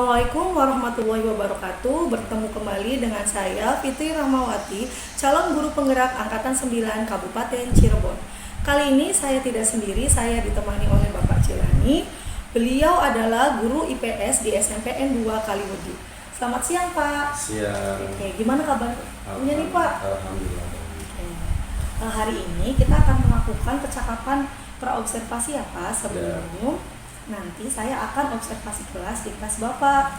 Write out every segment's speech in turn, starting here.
Assalamualaikum warahmatullahi wabarakatuh. Bertemu kembali dengan saya Fitri Rahmawati, calon guru penggerak Angkatan 9 Kabupaten Cirebon. Kali ini saya tidak sendiri, saya ditemani oleh Bapak Cilani. Beliau adalah guru IPS di SMPN 2 Kaliwedi. Selamat siang, Pak. Siang. Oke, gimana kabarnya nih, Pak? Alhamdulillah. Hari ini kita akan melakukan percakapan praobservasi ya, Pak. Sebelum nanti saya akan observasi kelas di kelas Bapak.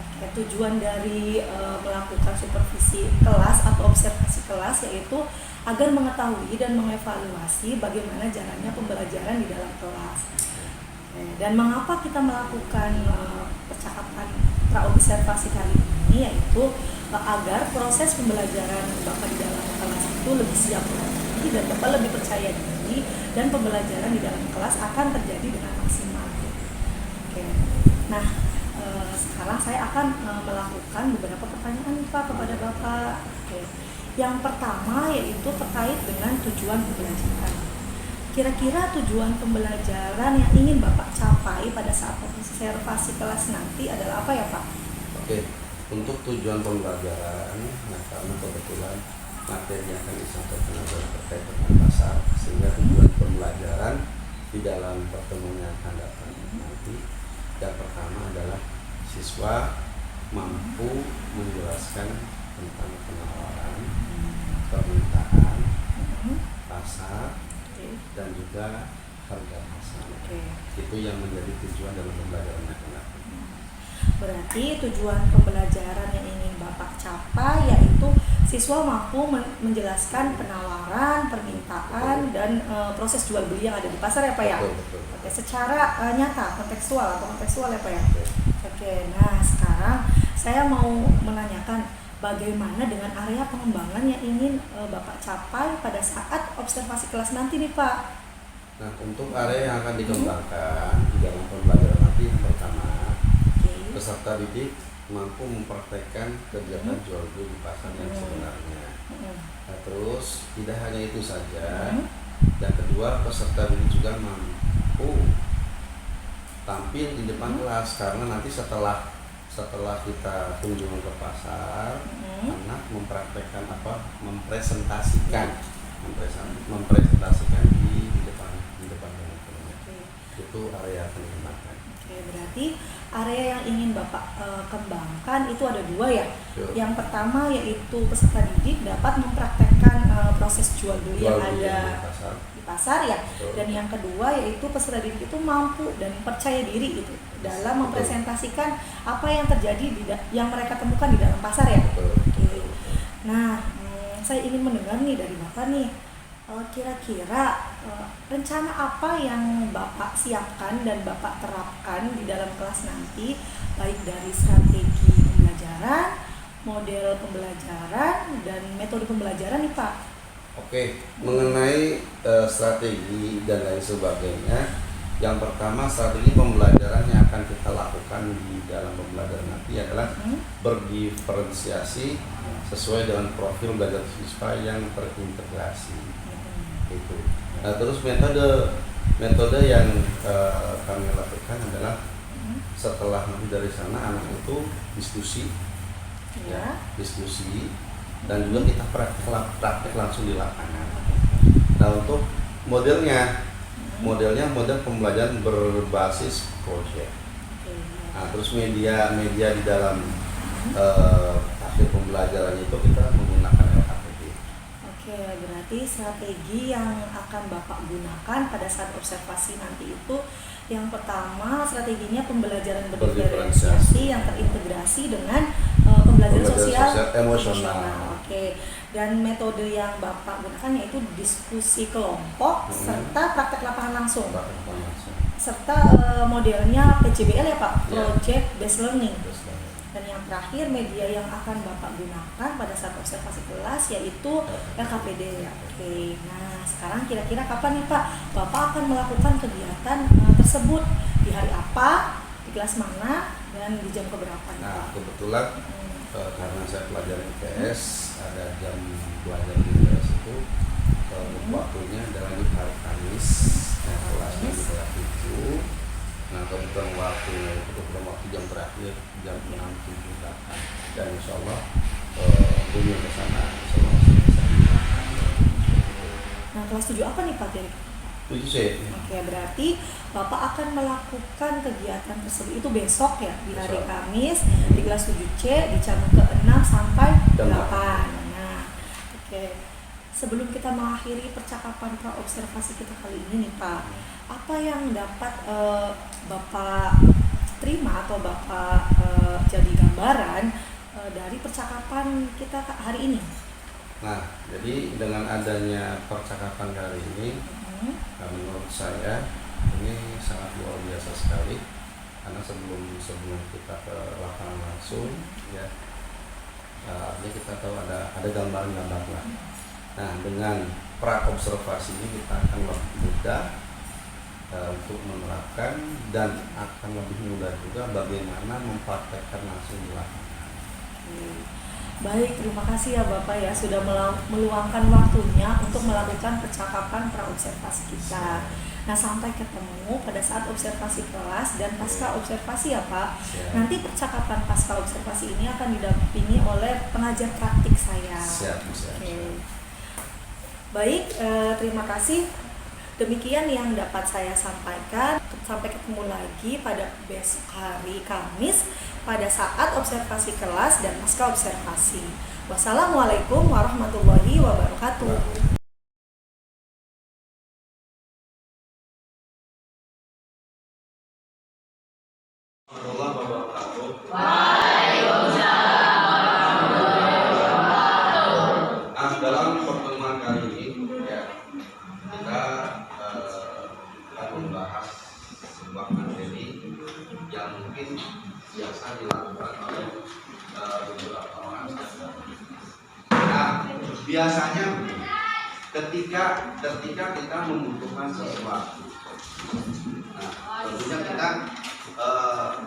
Oke, tujuan dari melakukan supervisi kelas atau observasi kelas yaitu agar mengetahui dan mengevaluasi bagaimana jalannya pembelajaran di dalam kelas. Dan mengapa kita melakukan percakapan praobservasi kali ini, yaitu agar proses pembelajaran Bapak di dalam kelas itu lebih siap lagi dan Bapak lebih percaya diri dan pembelajaran di dalam kelas akan terjadi dengan maksimal. Oke. Nah, sekarang saya akan melakukan beberapa pertanyaan nih, Pak, kepada Bapak. Oke. Yang pertama yaitu terkait dengan tujuan pembelajaran. Kira-kira tujuan pembelajaran yang ingin Bapak capai pada saat observasi kelas nanti adalah apa ya, Pak? Oke, untuk tujuan pembelajaran, nah karena kebetulan materi yang akan disampaikan adalah terkait dengan pasar, sehingga tujuan pembelajaran di dalam pertemuan yang akan datang nanti yang pertama adalah siswa mampu menjelaskan tentang penawaran, permintaan, pasar, dan juga harga pasar. Itu yang menjadi tujuan dalam pembelajaran yang akan datang. Berarti tujuan pembelajaran yang ingin Bapak capai yaitu siswa mampu menjelaskan penawaran, permintaan, dan proses jual beli yang ada di pasar ya, Pak ya? Betul. Oke, secara nyata, kontekstual ya, Pak ya? Oke, nah sekarang saya mau menanyakan bagaimana dengan area pengembangan yang ingin Bapak capai pada saat observasi kelas nanti nih, Pak? Nah, untuk area yang akan dikembangkan di dalam pembelajaran nanti yang pertama, peserta didik mampu mempraktekkan kegiatan jual beli di pasar yang sebenarnya. Nah, terus tidak hanya itu saja, yang kedua peserta didik juga mampu tampil di depan kelas karena nanti setelah kita kunjungan ke pasar, anak mempresentasikan di depan teman-temannya. Itu area yang dikembangkan. Oke, berarti area yang ingin Bapak kembangkan itu ada dua ya. Yang pertama yaitu peserta didik dapat mempraktekkan proses jual beli yang ada di pasar ya. Dan yang kedua yaitu peserta didik itu mampu dan percaya diri gitu dalam mempresentasikan apa yang terjadi yang mereka temukan di dalam pasar ya. Oke. Nah, saya ingin mendengar nih dari Bapak nih. Kira-kira rencana apa yang Bapak siapkan dan Bapak terapkan di dalam kelas nanti, baik dari strategi pembelajaran, model pembelajaran, dan metode pembelajaran nih, Pak? Oke, mengenai strategi dan lain sebagainya, yang pertama strategi pembelajaran yang akan kita lakukan di dalam pembelajaran nanti adalah berdiferensiasi sesuai dengan profil belajar siswa yang terintegrasi. Itu. Nah, terus metode yang kami lakukan adalah setelah nanti dari sana anak itu diskusi, diskusi, dan juga kita praktek langsung di lapangan. Nah, untuk modelnya model pembelajaran berbasis proyek. Nah, terus media di dalam hasil pembelajaran itu kita menggunakan LKPD. Oke, berarti strategi yang akan Bapak gunakan pada saat observasi nanti itu yang pertama strateginya pembelajaran berdiferensiasi yang terintegrasi dengan pembelajaran sosial emosional. Oke. Dan metode yang Bapak gunakan yaitu diskusi kelompok serta praktek lapangan langsung. Serta modelnya PJBL ya, Pak, Project Based Learning. Dan yang terakhir media yang akan Bapak gunakan pada saat observasi kelas yaitu LKPD ya. Oke. Nah, sekarang kira-kira kapan nih, Pak, Bapak akan melakukan kegiatan tersebut? Di hari apa? Di kelas mana? Dan di jam keberapa nih, Pak? Nah, kebetulan karena saya pelajar IPS, ada jam belajar di IPS itu waktunya adalah di hari Kamis, kelasnya di kelas 7. Nah, kebetulan waktu jam terakhir terakhir jam 6, 7, 8 dan insya Allah dunia ke sana insya Allah bisa. Nah, kelas 7 apa nih Pak Giri? 7C. Oke, berarti Bapak akan melakukan kegiatan tersebut itu besok ya, di hari Besok. Kamis di kelas 7C di jam ke-6 sampai 8. Nah, oke. Sebelum kita mengakhiri percakapan pra-observasi kita kali ini nih Pak, apa yang dapat Bapak terima atau Bapak jadi gambaran dari percakapan kita hari ini? Nah, jadi dengan adanya percakapan kali ini, menurut saya ini sangat luar biasa sekali karena sebelum kita ke lapangan langsung ya, artinya kita tahu ada gambaran-gambaran lah. Nah, dengan pra observasi ini kita akan lebih mudah untuk menerapkan dan akan lebih mudah juga bagaimana mempraktekkan langsung di lapangan. Baik, terima kasih ya Bapak ya sudah meluangkan waktunya untuk melakukan percakapan pra-observasi kita. Nah, sampai ketemu pada saat observasi kelas dan pasca observasi ya Pak. Siap. Nanti percakapan pasca observasi ini akan didampingi oleh pengajar praktik saya. Siap. Oke. Baik, terima kasih. Demikian yang dapat saya sampaikan. Sampai ketemu lagi pada besok hari Kamis pada saat observasi kelas dan pasca observasi. Wassalamualaikum warahmatullahi wabarakatuh. Nah, dalam pertemuan kali ini ya, kita akan membahas sebuah materi yang mungkin biasa dilakukan oleh beberapa orang. Nah, biasanya ketika kita membutuhkan sesuatu, nah, tentunya kita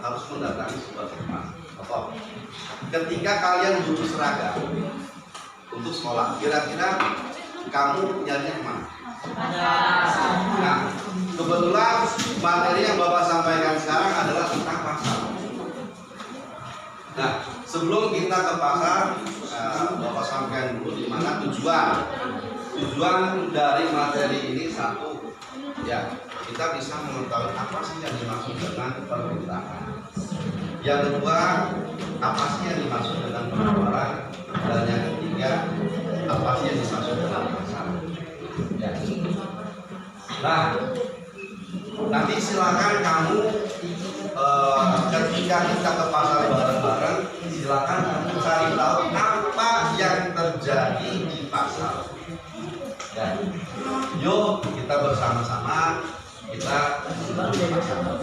harus mendatangi sebuah tempat. Atau ketika kalian butuh seragam untuk sekolah, kira-kira kamu nyarinya kemana? Nah, kebetulan materi yang Bapak sampaikan sekarang adalah tentang pasar. Nah, sebelum kita ke pasar, Bapak sampaikan dulu di mana tujuan dari materi ini. Satu, ya, kita bisa mengetahui apa sih yang dimaksud dengan permintaan. Yang kedua, apa sih yang dimaksud dengan penawaran, dan yang ketiga, apa sih yang dimaksud dengan pasar. Ya. Nah, nanti silakan kamu ketika kita ke pasar bareng-bareng, silakan kamu cari tahu apa yang terjadi di pasar. Ya. Yuk kita bersama-sama kita menuju pasar.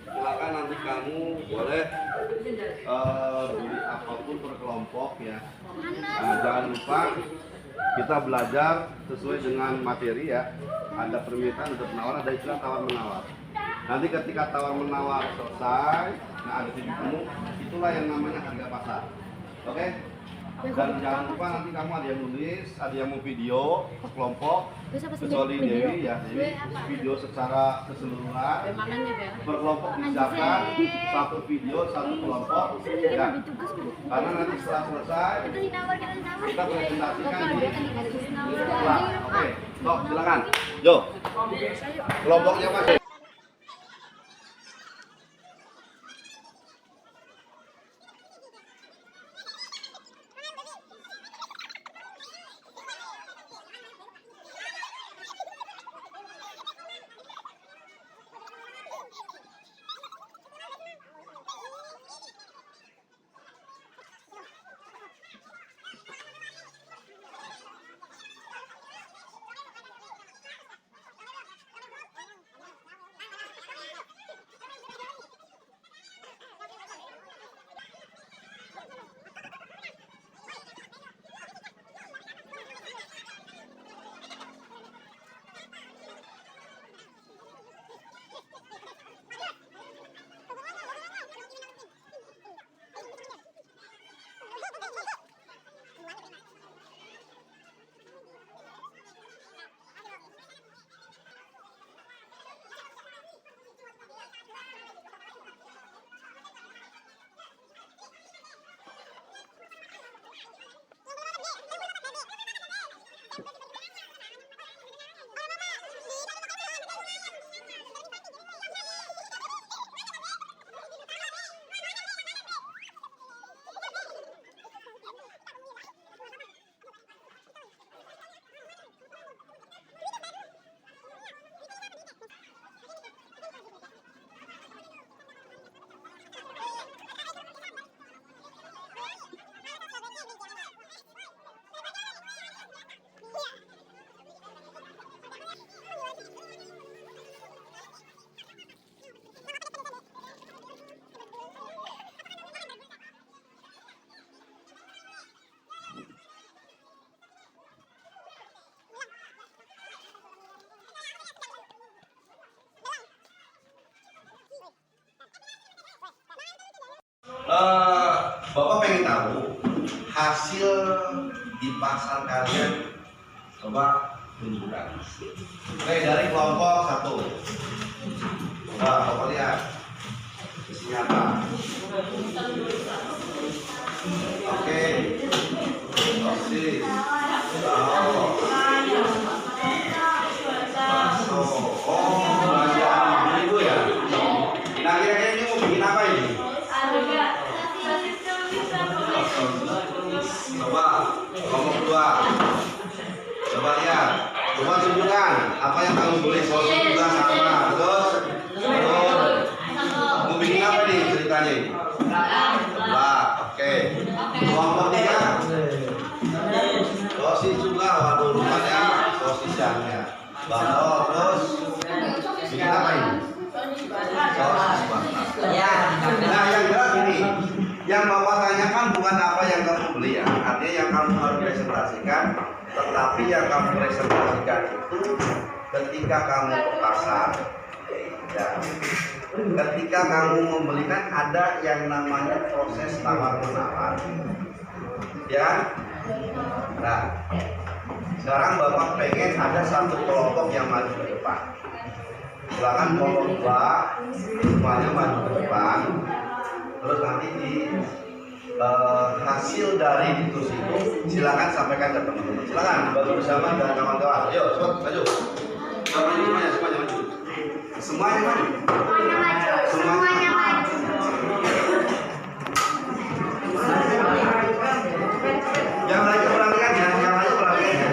Silakan nanti kamu boleh beli apapun per kelompok ya. Jangan lupa kita belajar sesuai dengan materi ya. Ada permintaan, ada penawaran, ada istilah tawar menawar. Nanti ketika tawar menawar selesai, nah ada titik temu, itulah yang namanya harga pasar. Oke? Dan jangan lupa nanti kamu ada yang nulis, ada yang mau video ke kelompok, kecuali Dewi ya, Dewi video secara keseluruhan, per kelompok disiapkan, satu video, satu kelompok ya. Karena nanti setelah selesai, kita presentasikan di kelas. Oke, sok silakan, yo, kelompoknya masih. Bapak pengen tahu hasil di pasar kalian, coba tunjukkan. Oke, dari kelompok 1. Nah, Bapak lihat isinya apa? Oke, sosis, tahu, bakso. Oh, belanja itu ya. Nah, kira-kira ini mau bikin apa ini? Coba kelompok 2. Coba lihat, coba tunjukkan apa yang kamu beli. Sosis juga sama. Terus mau bikin apa nih ceritanya ini? Oke. Kelompok 3. Sosis juga, waduh rupanya sosis yang bakso. Terus bikin apa ini? Sosis bakso. Nah, yang jelas ini, yang Bapak tanyakan bukan apa yang kamu beli ya, artinya yang kamu harus presentasikan, tetapi yang kamu presentasikan itu ketika kamu ke pasar, ya, ketika kamu membelikan ada yang namanya proses tawar menawar, ya. Nah, sekarang Bapak pengen ada satu kelompok yang maju ke depan. Silakan kelompok 2 semuanya maju ke depan. Terus nanti di hasil dari diskusi itu silakan sampaikan ke teman-teman. Silakan bagi bersama dan kawan-kawan. Ayo, cepat maju. Semuanya maju. Semuanya maju. Semuanya maju. Yang lain perhatikan ya, yang lain perhatikan ya.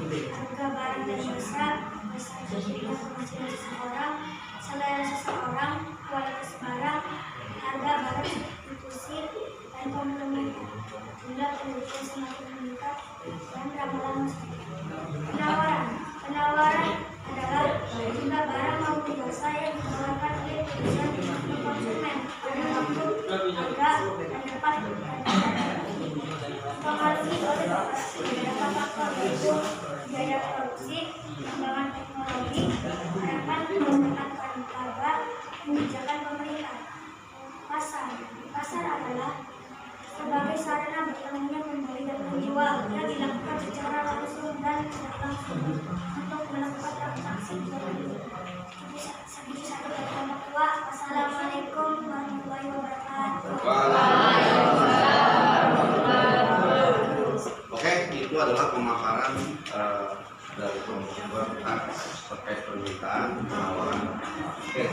Harga barang dan jasa, seseorang, selera seseorang, kualitas barang, harga barang inklusif dan komplementer, jumlah penelitian semakin meningkat dan ramalan penawaran adalah jumlah barang maupun jasa yang ditawarkan oleh perusahaan ke konsumen pada waktu, harga, dan dapat dipengaruhi oleh beberapa faktor yaitu biaya produksi, perkembangan teknologi, harapan peningkatan harga, kebijakan pemerintah. Pasar adalah sebagai sarana bertemunya pembeli dan penjual yang dilakukan secara langsung dan tidak langsung untuk melakukan transaksi jual beli. Seperti satu kelompok 2. Assalamualaikum warahmatullahi wabarakatuh. Oke, itu adalah pemaparan dari kelompok 2 terkait permintaan penawaran. Oke,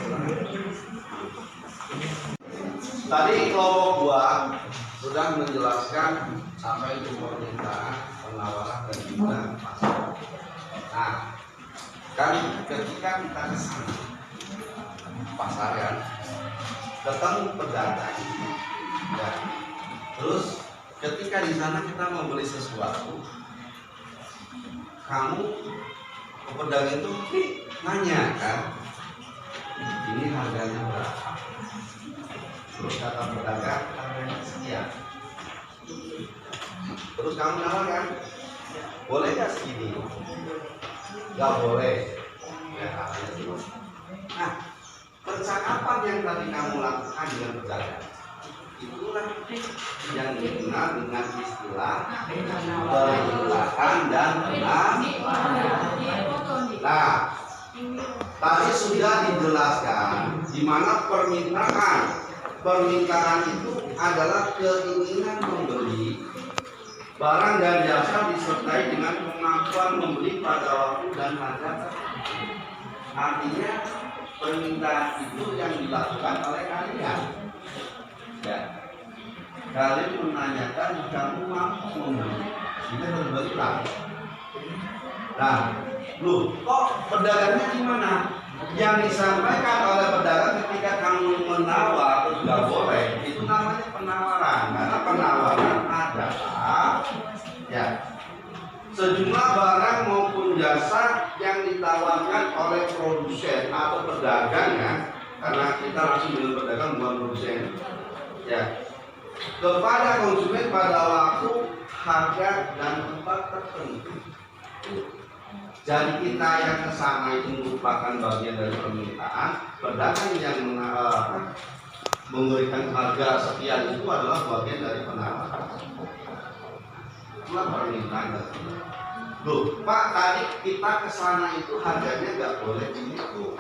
tadi kelompok 2 sudah menjelaskan apa itu permintaan, penawaran dan juga pasar. Nah, kan ketika kita ke sana pasar ya, ketemu pedagang, ya. Terus ketika di sana kita mau beli sesuatu, kamu ke pedagang itu nanya kan, ini harganya berapa? Terus kata pedagang harganya sekian. Terus kamu nawarkan, boleh nggak segini? Nggak boleh. Ya, nah, percakapan yang tadi kamu lakukan dengan pedagang, itulah yang dikenal dengan istilah permintaan dan penawaran. Nah, tadi sudah dijelaskan di mana permintaan itu adalah keinginan membeli barang dan jasa disertai dengan pengakuan membeli pada waktu dan harga. Artinya permintaan itu yang dilakukan oleh kalian. Ya, kalian menanyakan kamu mampu membeli, ini berbalik. Nah, loh, kok pedagangnya gimana? Yang disampaikan oleh pedagang ketika kamu menawar atau tidak boleh, itu namanya penawaran. Karena penawaran adalah ya sejumlah barang maupun jasa yang ditawarkan oleh produsen atau pedagang ya, karena kita langsung dengan pedagang bukan produsen ya, kepada konsumen pada waktu, harga dan tempat tertentu. Jadi kita yang kesana itu merupakan bagian dari permintaan, pedagang yang memberikan harga sekian itu adalah bagian dari penawaran. Itulah permintaan. Loh, Pak, tadi kita kesana itu harganya nggak boleh begitu,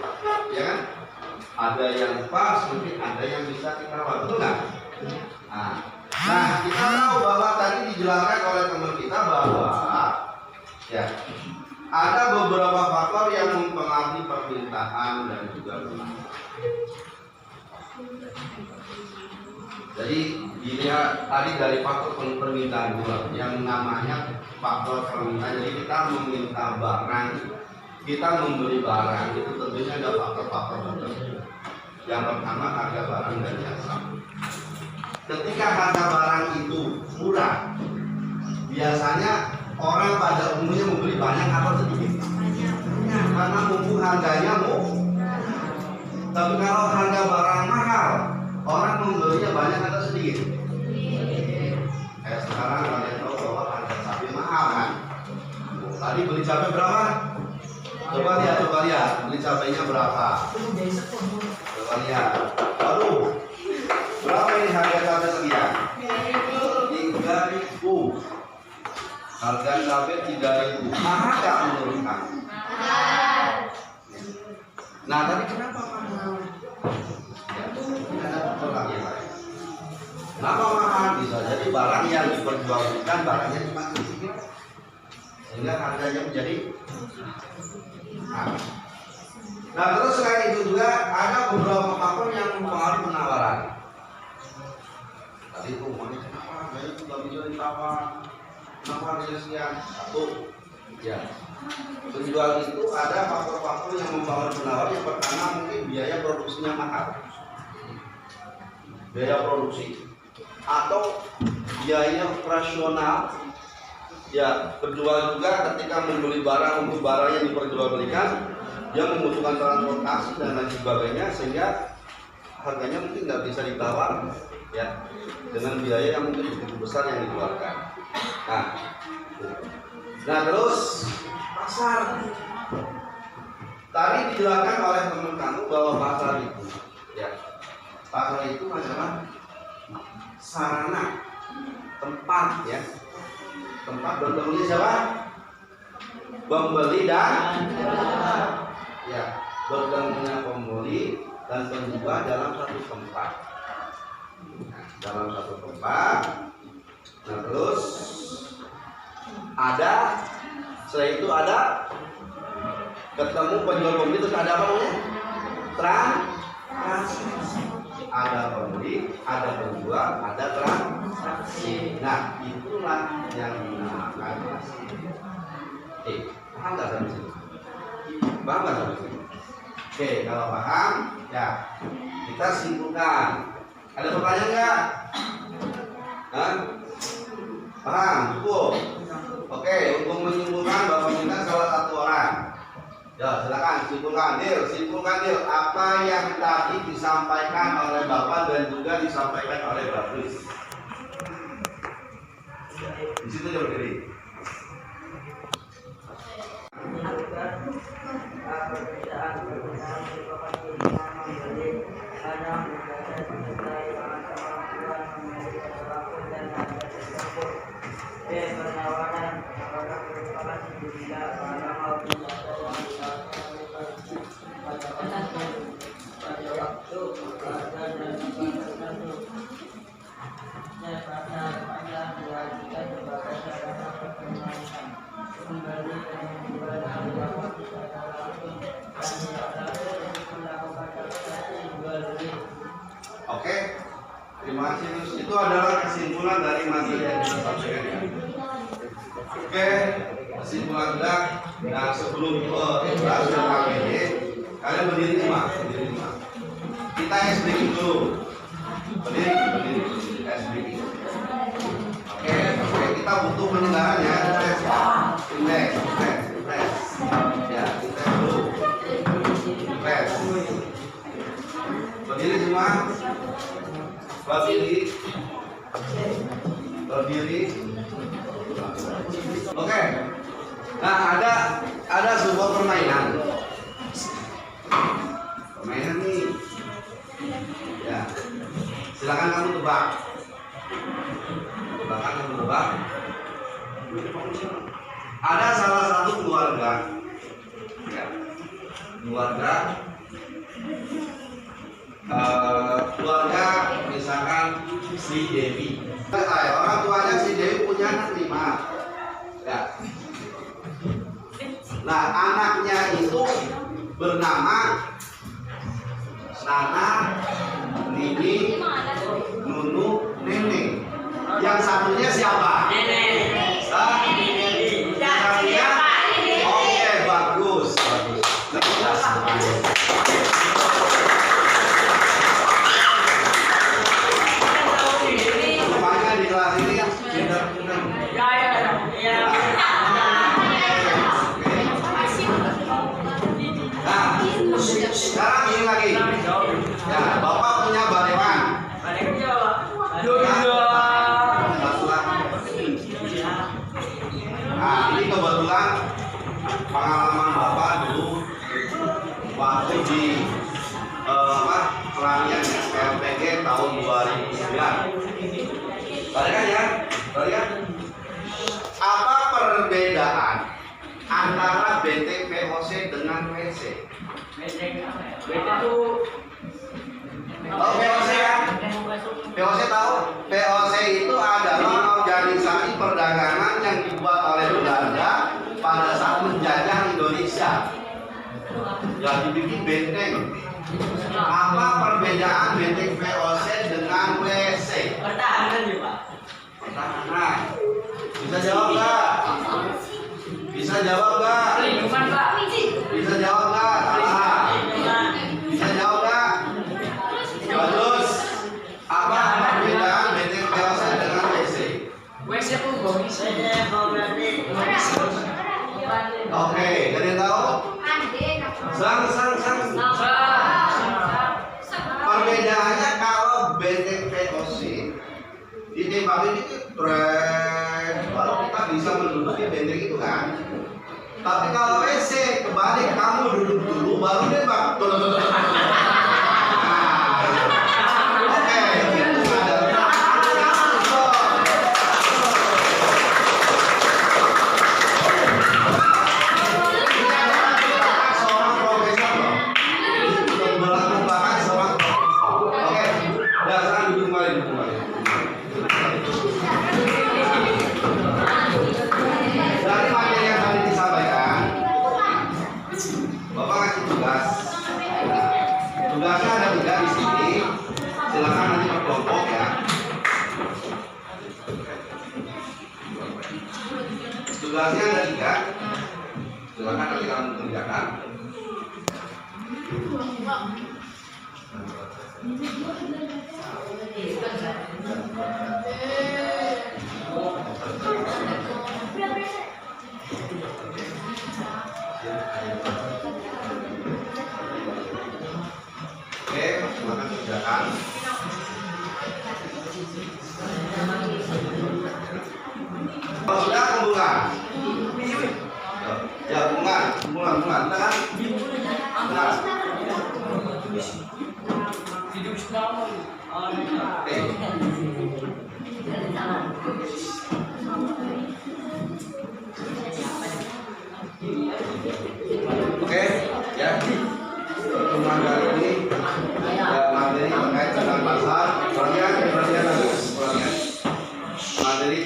ya kan? Ada yang pas, mungkin ada yang bisa kita rawat, betul nggak? Nah, kita tahu bahwa tadi dijelaskan oleh teman kita bahwa ya ada beberapa faktor yang mempengaruhi permintaan dan juga penawaran. Jadi dilihat tadi dari faktor permintaan dulu yang namanya faktor permintaan. Jadi kita meminta barang, kita membeli barang, itu tentunya ada faktor-faktor tertentu. Yang pertama harga barang dan jasa. Ketika harga barang itu murah, biasanya orang pada umumnya membeli banyak atau sedikit? Banyak, karena mumpung harganya murah. Tapi kalau harga barang mahal, orang membelinya banyak atau sedikit? Sekarang kalian tahu bahwa harga cabai mahal kan? Tadi beli cabai berapa? Coba lihat, beli cabainya berapa? Coba lihat. Waduh, berapa ini harga cabai sekian? 3.000. Harga cabai 3.000. Mahal nggak menurut kamu? Nah, tapi kenapa mahal? Kenapa mahal? Bisa jadi barang yang diperjualbelikan barangnya cuma sedikit, sehingga harganya menjadi mahal. Nah, terus selain itu juga ada beberapa faktor yang mempengaruhi penawaran. Tadi itu kenapa harganya itu nggak bisa ditawar? Kenapa harganya sekian? Satu, ya. Penjual itu ada faktor-faktor yang mempengaruhi penawaran. Yang pertama mungkin biaya produksinya mahal, biaya produksi atau biaya operasional. Ya, penjual juga ketika membeli barang untuk barang yang diperjualbelikan, dia membutuhkan transportasi dan lain sebagainya, sehingga harganya mungkin nggak bisa ditawar ya dengan biaya yang mungkin begitu besar yang dikeluarkan. Nah terus pasar. Tadi dijelaskan oleh teman kamu bahwa pasar itu ya, pasar itu adalah sarana, tempat ya, tempat bertemu siapa? Pembeli dan ya, bertemunya pembeli dan penjual dalam satu tempat. Dalam satu tempat. Nah terus ada, setelah itu ada ketemu penjual pembeli, terus ada apa namanya? Transaksi. Ada pembeli, ada penjual, ada transaksi. Nah itulah yang dinamakan paham nggak sampai sini? Paham nggak sampai sini? Oke, kalau paham ya kita simpulkan. Ada pertanyaan nggak? Paham? Cukup? Oke, untuk menyimpulkan Bapak minta salah satu orang. Ya, silakan simpulkan Dil. Apa yang tadi disampaikan oleh Bapak dan juga disampaikan oleh Mbak Fris. Di situ dia berdiri. Oke, terima kasih. Itu adalah kesimpulan dari materi yang kita sampaikan ya. Oke, kesimpulan kita. Nah sebelum berhasil KPD, Kalian berdiri semua, berdiri semua. Kita ice breaking dulu. Berdiri. Ice breaking. Oke, kita butuh penyegarannya. Relax. Ya, kita dulu. Relax. Berdiri semua. Berdiri. Oke. Nah, ada sebuah permainan. Permainan nih. Ya. Silakan kamu tebak. Ada salah satu keluarga. Ya. Keluarga misalkan si Dewi. Orang tuanya si Dewi punya anak 5. Ya. Nah, anaknya itu bernama Nana, Nini, Nunu, Neneng. Yang satunya siapa? Neneng. Oke, bagus. Rupanya di kelas ini tidak benar. Sekarang ini lagi. Ya, Bapak punya barewan. Nah, ini kebetulan pengalaman Bapak dulu waktu di pelatihan LPG tahun 2009. Perhatikan ya, perhatikan. Apa perbedaan antara BT VOC dengan WC? Oh, VOC kan? VOC tahu? VOC itu adalah organisasi perdagangan yang dibuat oleh Belanda pada saat menjajah Indonesia. Ya, dibikin benteng. Apa perbedaan benteng VOC dengan WC? Pertahanan ya, Pak. Pertahanan. Bisa jawab nggak? Bisa jawab nggak? Perlindungan, Pak. Bisa jawab nggak? Bisa jawab nggak? Bagus. Apa perbedaan benteng VOC dengan WC? WC itu bohis. Oke, kalian tahu? Sang. Perbedaannya kalau benteng VOC ditembakin itu tren, baru kita bisa menduduki benteng itu kan. Tapi kalau WC kebalik, kamu duduk dulu baru nembak. Oke, itu adalah seorang profesor loh. Belakang seorang profesor. Oke, sekarang duduk kembali. Dari materi yang tadi disampaikan, Bapak kasih tugas. Tugasnya ada 3 di sini. Silakan nanti berkelompok ya. Tugasnya ada 3. Silakan nanti kamu kerjakan. Oke, silakan kerjakan. Kalau sudah kumpulkan. Ya, kumpulkan. Kan? Oke, ya. Pertemuan kali ini materi terkait dengan pasar. Perhatian materi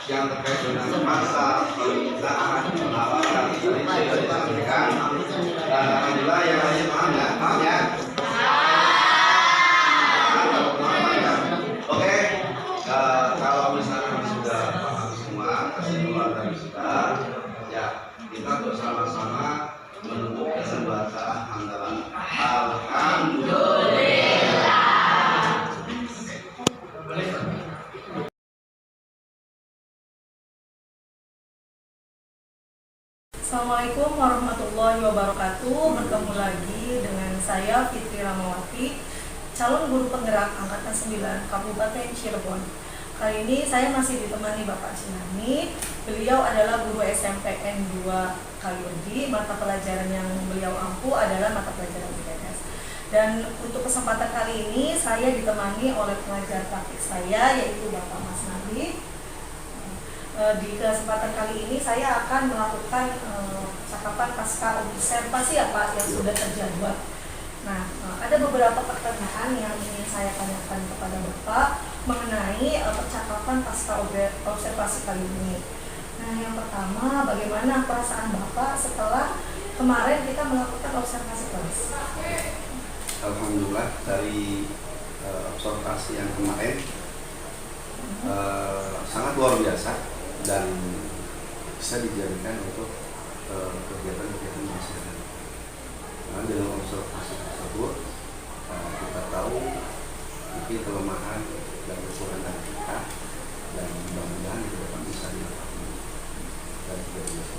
yang terkait dengan pasar permintaan penawaran tadi sudah disampaikan. Dan alhamdulillah yang lainnya paham ya. Oke, kalau misalnya sudah paham semua, kesimpulan tadi sudah, ya kita bersama-sama menuntut kesebaran antara warahmatullahi wabarakatuh. Bertemu lagi dengan saya Fitri Ramawati, calon guru penggerak angkatan 9 Kabupaten Cirebon. Kali ini saya masih ditemani Bapak Cinami. Beliau adalah guru SMPN 2 Kaliurdi. Mata pelajaran yang beliau ampu adalah mata pelajaran IPS. Dan untuk kesempatan kali ini saya ditemani oleh pengajar praktik saya, yaitu Bapak Mas Nabi. Di kesempatan kali ini saya akan melakukan percakapan pasca observasi ya Pak, yang sudah terjadwal. Nah, ada beberapa pertanyaan yang ingin saya tanyakan kepada Bapak mengenai percakapan pasca observasi kali ini. Nah, yang pertama, bagaimana perasaan Bapak setelah kemarin kita melakukan observasi kelas? Alhamdulillah dari observasi yang kemarin sangat luar biasa dan bisa dijadikan untuk kegiatan-kegiatan masyarakat. Nah, dengan observasi tersebut kita tahu mungkin kelemahan dan kekurangan kita, dan mudah-mudahan ke depan bisa dilakukan dan biasa.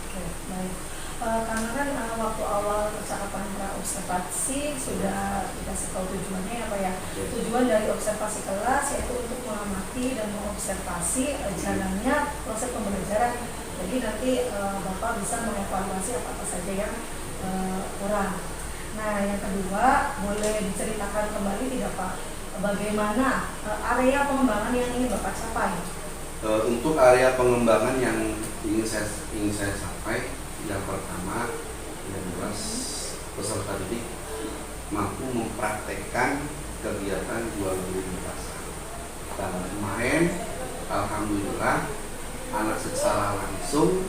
Oke, baik. Karena kan waktu awal percakapan observasi sudah dikasih tahu tujuannya ya Pak ya. Tujuan dari observasi kelas yaitu untuk mengamati dan mengobservasi jalannya proses pembelajaran. Jadi nanti Bapak bisa mengevaluasi apa saja yang kurang. Nah, yang kedua, boleh diceritakan kembali tidak Pak, bagaimana area pengembangan yang ingin Bapak capai? Untuk area pengembangan yang ingin saya capai, yang pertama yang jelas peserta didik mampu mempraktekkan kegiatan jual beli di pasar. Dan kemarin alhamdulillah anak secara langsung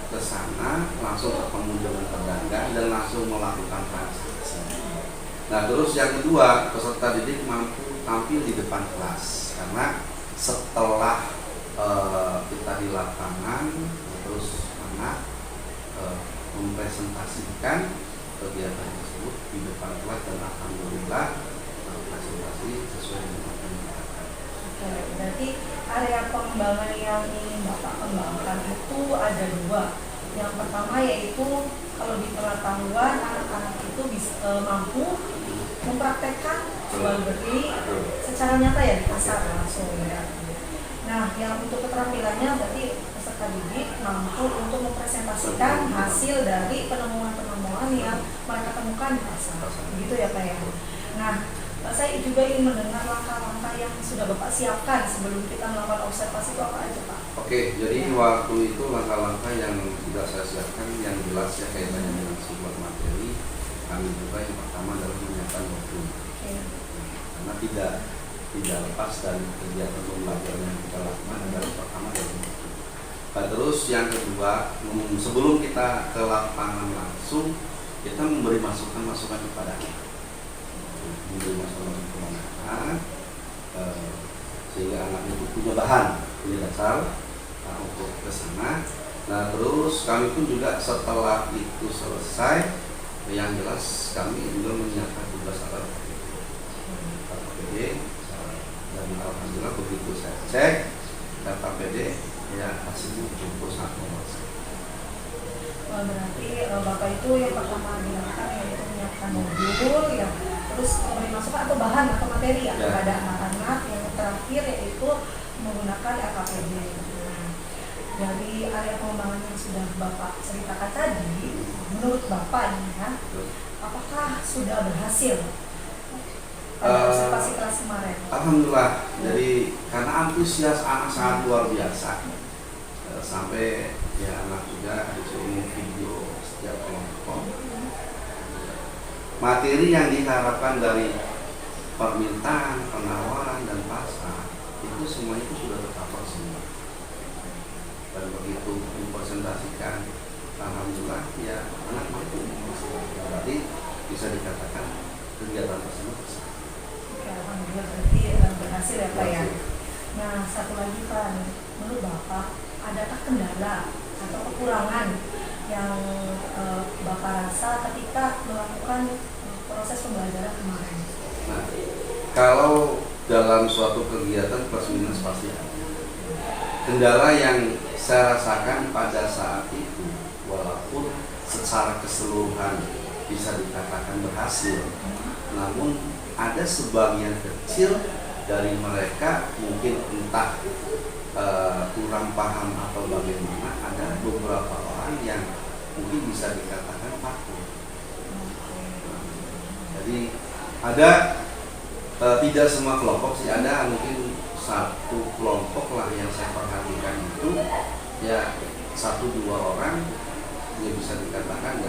ke sana, langsung ketemu dengan pedagang dan langsung melakukan transaksi. Nah, terus yang kedua, peserta didik mampu tampil di depan kelas, karena setelah kita di lapangan, terus anak mempresentasikan kegiatan tersebut di depan kelas, dan alhamdulillah presentasi sesuai dengan apa yang diharapkan. Oke, berarti area pengembangan yang ingin Bapak kembangkan itu ada dua. Yang pertama yaitu kalau di pengetahuan anak-anak itu bisa mampu mempraktekkan jual beli secara nyata ya di pasar langsung ya. Nah, yang untuk keterampilannya berarti peserta didik mampu untuk mempresentasikan hasil dari penemuan-penemuan yang mereka temukan di pasar. Begitu ya Pak ya. Nah, saya juga ingin mendengar langkah-langkah yang sudah Bapak siapkan sebelum kita melakukan observasi itu apa aja Pak? Oke, jadi waktu itu langkah-langkah yang sudah saya siapkan yang jelas ya kaitannya dengan sebuah materi. Kami juga yang pertama adalah menyiapkan waktu, karena tidak lepas dari kegiatan pembelajaran yang kita lakukan adalah pertama dari waktu. Nah, terus yang kedua, sebelum kita ke lapangan langsung, kita memberi masukan-masukan kepada anak. Memberi masukan kepada anak, sehingga anak itu punya bahan, punya dasar untuk ke sana. Nah, terus kami pun juga setelah itu selesai, yang jelas kami juga menyiapkan tugas KPD, dan alhamdulillah begitu saya cek data PD, ya hasilnya cukup sangat memuaskan. Berarti Bapak itu yang pertama dilakukan yaitu menyiapkan modul ya, terus memberi masukan atau bahan atau materi ya kepada anak-anak. Yang terakhir yaitu menggunakan LKPD. Nah, dari area pengembangan yang sudah Bapak ceritakan tadi, menurut Bapak ini ya, apakah sudah berhasil pada observasi kelas kemarin? Alhamdulillah, jadi karena antusias anak sangat luar biasa, sampai ya anak juga disuruh video setiap kelompok. Materi yang diharapkan dari permintaan, penawaran, dan pasar itu semuanya itu sudah tercover semua. Dan begitu mempresentasikan, alhamdulillah ya anak mampu. Berarti bisa dikatakan kegiatan tersebut besar. Alhamdulillah berarti berhasil ya Pak ya. Nah, satu lagi Pak, menurut Bapak adakah kendala atau kekurangan yang Bapak rasa ketika melakukan proses pembelajaran kemarin? Nah, kalau dalam suatu kegiatan plus minus pasti ada. Kendala yang saya rasakan pada saat itu, walaupun secara keseluruhan bisa dikatakan berhasil. Namun ada sebagian kecil dari mereka mungkin entah kurang paham atau bagaimana, ada beberapa orang yang mungkin bisa dikatakan patuh. Jadi ada tidak semua kelompok sih, ada mungkin satu kelompok lah yang saya perhatikan itu ya 1-2 orang yang bisa dikatakan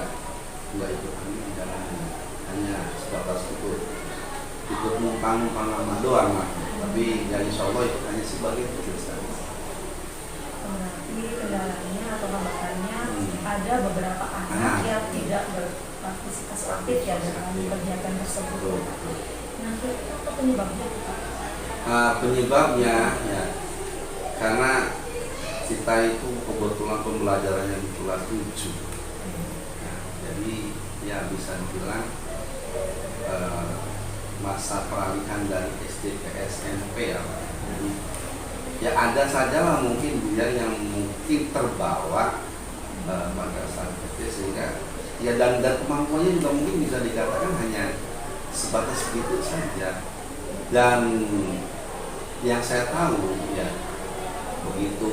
nggak ikut kami di dalamnya, hanya sebatas ikut numpang nama doang lah. Tapi ya insya Allah itu hanya sebagai tugas. Berarti kendalanya atau hambatannya ada beberapa anak yang tidak berpartisipasi aktif ya dalam kegiatan tersebut. Nah, apa penyebabnya Pak? Penyebabnya ya karena kita itu kebetulan pembelajarannya di kelas 7. Nah, jadi ya bisa dibilang masa peralihan dari SD ke SMP ya. Jadi ya ada saja lah mungkin dia yang mungkin terbawa pada saat itu, sehingga ya dan kemampuannya juga mungkin bisa dikatakan hanya sebatas begitu saja. Dan yang saya tahu ya begitu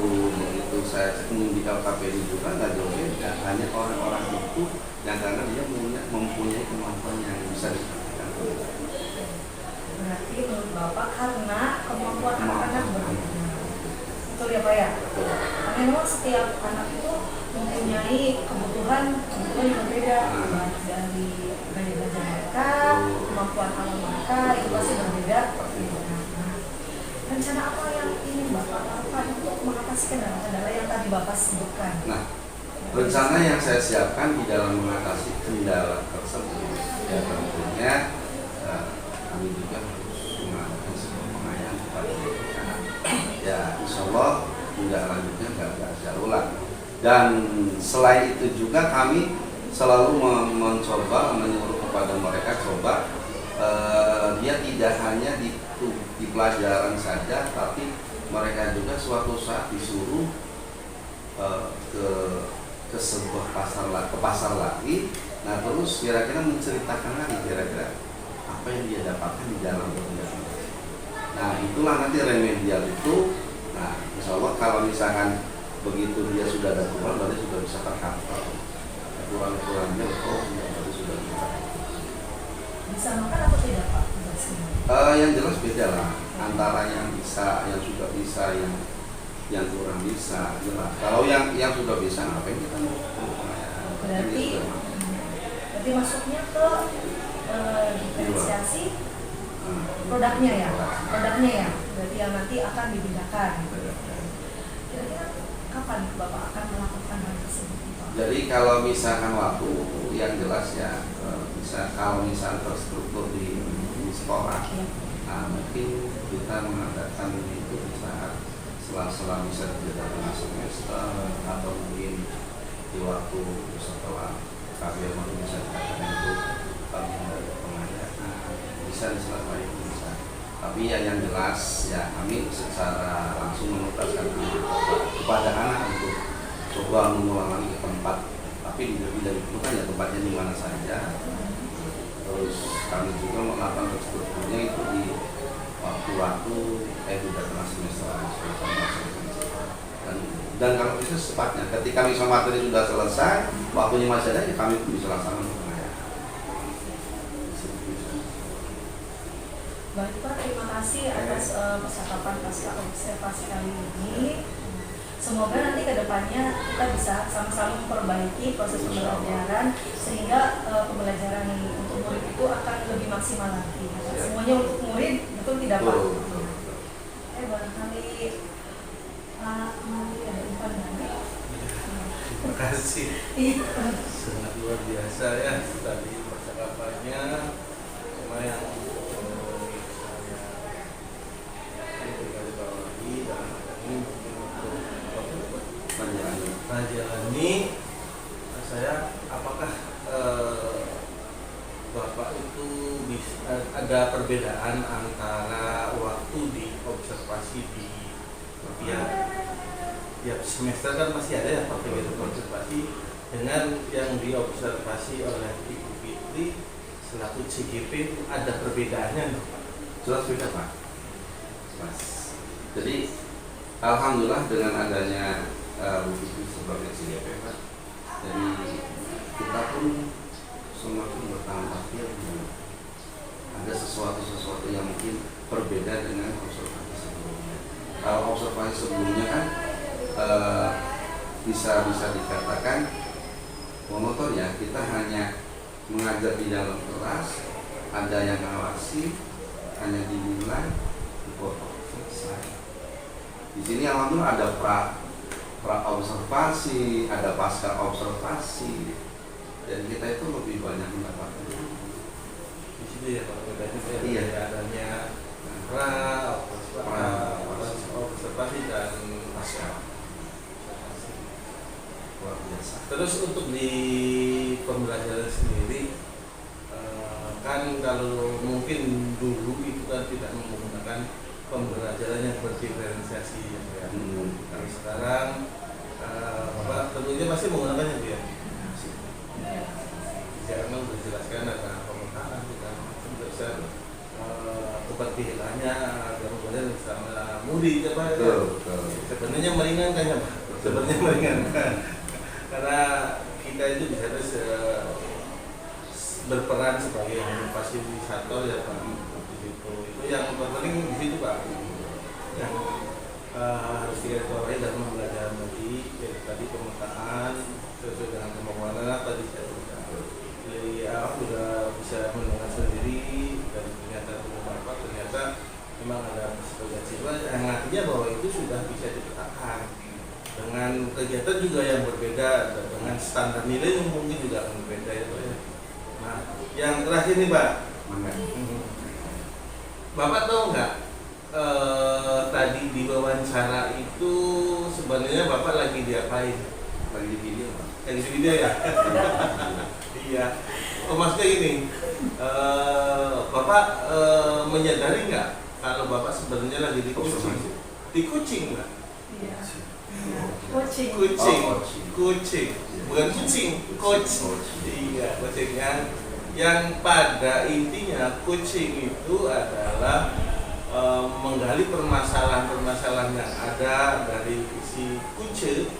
saya cek di LKPD juga nggak jauh beda, hanya orang-orang itu yang karena dia mempunyai kemampuan yang bisa dikatakan. Berarti menurut Bapak karena kemampuan anak-anak berbeda. Betul ya Pak ya? Karena memang setiap anak itu mempunyai kebutuhan yang berbeda, baik dari gaya belajar mereka, kemampuan alam mereka itu pasti berbeda. Nah, rencana apa yang ingin Bapak lakukan untuk mengatasi kendala-kendala yang tadi Bapak sebutkan? Nah, rencana yang saya siapkan di dalam mengatasi kendala tersebut ya tentunya kami juga harus mengadakan sebuah pengayaan kepada mereka. Ya insya Allah tidak lanjutnya nggak ulang. Dan selain itu juga kami selalu mencoba menyuruh kepada mereka coba dia tidak hanya di pelajaran saja, tapi mereka juga suatu saat disuruh ke sebuah pasar lagi. Nah terus kira-kira menceritakan lagi kira-kira apa yang dia dapatkan di dalam kegiatan. Nah itulah nanti remedial itu. Nah insya Allah kalau misalkan begitu dia sudah ada kurang, berarti sudah bisa tercover. Kurang-kurangnya berarti sudah bisa. Bisa makan atau tidak Pak? Yang jelas beda lah antara yang bisa, yang sudah bisa, yang kurang bisa. Jelas. Kalau yang sudah bisa ngapain kita mau? Berarti masuknya ke diferensiasi produknya ya, berarti yang nanti akan dibedakan. Kira-kira kapan Bapak akan melakukan hal tersebut Pak? Jadi kalau misalkan waktu yang jelas ya bisa kalau misalkan terstruktur di sekolah, nah, mungkin kita mengadakan itu di saat sela-sela bisa di tengah semester atau mungkin di waktu setelah KBM mungkin bisa dikatakan itu bagian dari pengayaan, bisa diselesaikan bisa. Tapi ya yang jelas ya kami secara langsung menugaskan kepada anak untuk coba mengulang lagi ke tempat, tapi lebih dari itu kan ya tempatnya di mana saja. Terus kami juga melakukan strukturnya itu di waktu-waktu tidak tengah semester dan kalau bisa secepatnya ketika misal materi sudah selesai, waktunya masih ada, ya kami bisa laksanakan pengayaan. Baik Pak, terima kasih atas percakapan pasca observasi kali ini. Semoga nanti ke depannya kita bisa sama-sama memperbaiki proses pembelajaran sehingga pembelajaran untuk murid itu akan lebih maksimal lagi. Semuanya untuk murid, betul tidak Pak? Barangkali ada umpan dari. Terima kasih. Sangat luar biasa ya tadi percakapannya. Cuma yang menjalani saya apakah Bapak itu bisa ada perbedaan antara waktu di observasi di tiap semester kan masih ada ya kegiatan observasi dengan yang diobservasi oleh Ibu Fitri selaku CGP itu ada perbedaannya nggak, Pak? Jelas beda, Pak. Mas. Jadi alhamdulillah dengan adanya Bu Fitri sebagai CGP, Pak, jadi kita pun semakin bertambah ilmu. Ada sesuatu yang mungkin berbeda dengan observasi sebelumnya. Kalau observasi sebelumnya kan bisa dikatakan monoton ya, kita hanya mengajar di dalam kelas, ada yang ngawasi, hanya dinilai, dipotong, selesai. Di sini alhamdulillah ada pra observasi, ada pasca observasi, dan kita itu lebih banyak mendapatkan. Di situ ya Pak, Iya. adanya observasi dan Pasca luar biasa. terus untuk di pembelajaran sendiri kan kalau mungkin dulu itu kan tidak menggunakan pembelajaran yang berdiferensiasi ya Pak, ya. Kalau sekarang Bapak tentunya masih menggunakannya Bu ya. Jangan dijelaskan ada pemetaan kita bisa kepertilannya agar kemudian sama mudi ya Pak. Betul. Sebenarnya meringankan ya Pak. Sebenarnya meringankan karena kita itu bisa terus berperan sebagai fasilitator ya Pak. Itu yang terpenting di situ Pak. Yang harus digarisbawahi dalam belajar tadi, tadi pemetaan sesuai dengan kemampuan anak tadi saya ucapkan. Jadi sudah bisa mendengar sendiri dan ternyata memang ada persepsi yang artinya bahwa itu sudah bisa dipetakan dengan kegiatan juga yang berbeda dan dengan standar nilai yang mungkin juga akan berbeda ya Pak. Nah, yang terakhir nih Pak, Bapak tahu nggak tadi di wawancara itu sebenarnya Bapak lagi diapain? Lagi di video, Pak. Lagi di video ya? Iya. Maksudnya gini, Bapak menyadari nggak kalau Bapak sebenarnya lagi di coaching? Di coaching nggak? Iya. Coaching. Kucing, Oh, kucing, bukan kucing, coach. Iya, kucing yang pada intinya kucing itu adalah menggali permasalahan-permasalahan yang ada dari si kucing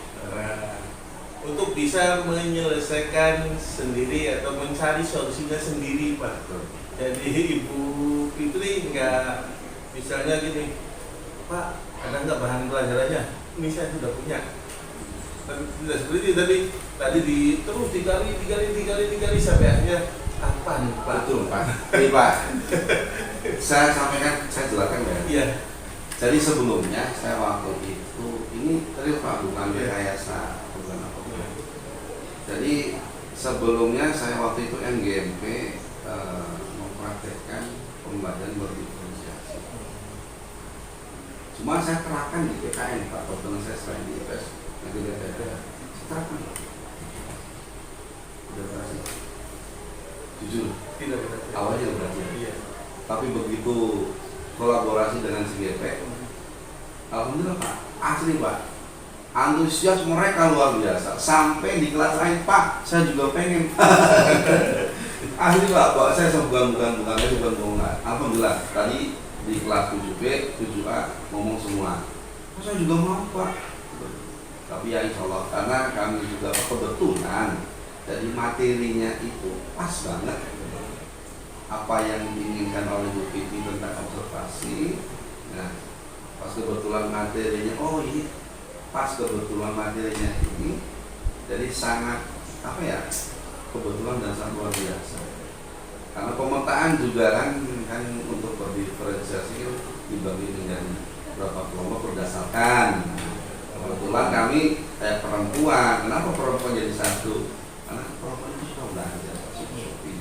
untuk bisa menyelesaikan sendiri atau mencari solusinya sendiri Pak. Jadi Ibu Fitri nggak misalnya gini, Pak ada nggak bahan pelajarannya? Ini saya sudah punya. Tidak seperti itu, tapi tadi terus digali sampai akhirnya kapan Pak? Betul, Pak. Ini Pak, saya sampaikan, saya jelaskan ya. Iya. Jadi sebelumnya saya waktu itu ini real Pak, bukan rekayasa, bukan apa. Jadi sebelumnya saya waktu itu MGMP mempraktekkan pembelajaran berdiferensiasi. Cuma saya terapkan di PKN Pak, waktu saya selain di IPS, nanti di PKN, saya terapkan. Udah berhasil. Jujur, Tidak benar. awalnya berhasil. Iya. Tapi begitu kolaborasi dengan CGP, alhamdulillah Pak, asli Pak, antusias mereka luar biasa. Sampai di kelas lain Pak, saya juga pengen. Asli Pak, saya bukan. Alhamdulillah tadi di kelas 7B, 7A ngomong semua. Saya juga mau Pak. Tapi ya insya Allah, karena kami juga kebetulan, jadi materinya itu pas banget apa yang diinginkan oleh Bu Fitri tentang observasi. Nah, pas kebetulan materinya, oh ini pas kebetulan materinya ini, jadi sangat apa ya, kebetulan dan sangat luar biasa. Karena pemetaan juga kan untuk berdiferensiasi dibagi menjadi berapa kelompok berdasarkan. Kebetulan kami perempuan, kenapa perempuan jadi satu? Karena perempuan itu sudah belajar filosofi.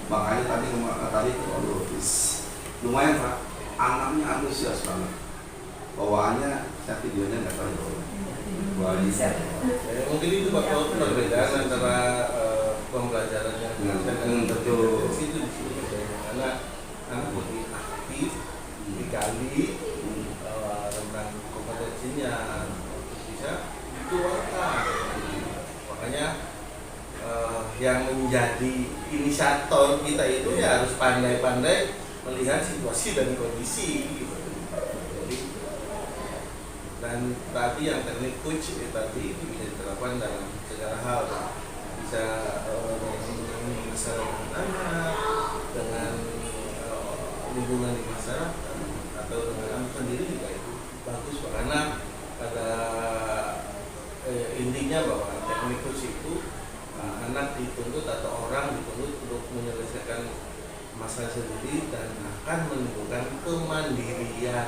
Makanya tadi itu lumayan Pak, anaknya antusias banget. Bawaannya saya videonya nggak tahu. Mungkin itu Pak perbedaan antara pembelajaran yang dengan betul itu di sini bedanya. Karena anak lebih aktif, digali tentang kompetensinya bisa dikeluarkan. Makanya yang menjadi inisiator kita itu ya harus pandai-pandai melihat situasi dan kondisi gitu. Jadi, dan tadi yang teknik coach tadi bisa diterapkan dalam segala hal, bisa dengan masalah anak, dengan lingkungan di masyarakat atau dengan anak sendiri juga itu bagus, karena pada intinya bahwa teknik coach itu anak dituntut atau orang dituntut untuk menyelesaikan masalah sendiri dan akan menimbulkan kemandirian.